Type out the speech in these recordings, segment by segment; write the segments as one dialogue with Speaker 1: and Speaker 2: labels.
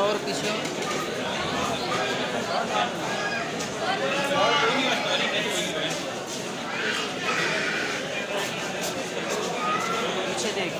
Speaker 1: और पीछे पीछे देख।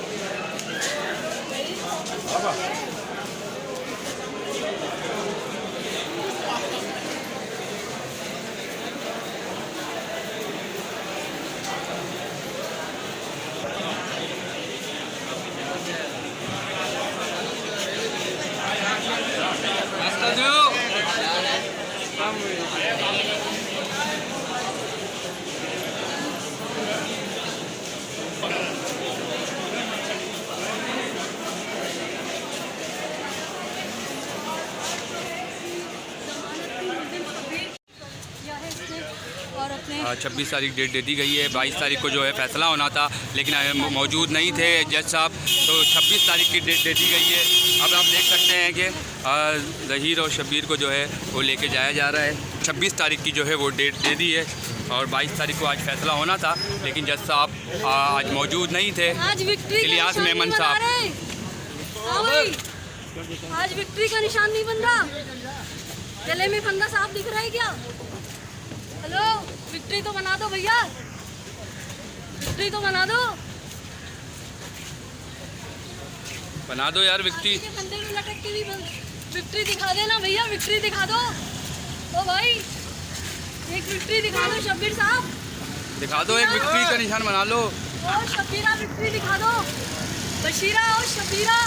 Speaker 2: और 26 तारीख डेट दे दी गई है। 22 तारीख को जो है फ़ैसला होना था, लेकिन मौजूद नहीं थे जज साहब, तो 26 तारीख की डेट दे दी गई है। अब आप देख सकते हैं कि ज़हीर और शब्बीर को जो है वो लेके जाया जा रहा है। 26 तारीख की जो है वो डेट दे दी है और 22 तारीख को आज फ़ैसला होना था, लेकिन जज साहब आज मौजूद नहीं थे। इलियास मेमन साहब,
Speaker 3: आज विक्ट्री का निशान नहीं बन रहा। गले में फंदा साफ दिख रहा है क्या? हेलो, विक्ट्री तो बना दो भैया, विक्ट्री तो बना दो
Speaker 2: यार विक्ट्री।
Speaker 3: फंदे में लटक के भी विक्ट्री दिखा देना भैया, विक्ट्री दिखा दो। ओ भाई, एक विक्ट्री दिखा दो शब्बीर साहब,
Speaker 2: दिखा दो, एक विक्ट्री का निशान बना लो।
Speaker 3: और शब्बीरा विक्ट्री दिखा दो, बशीरा और शब्बीरा।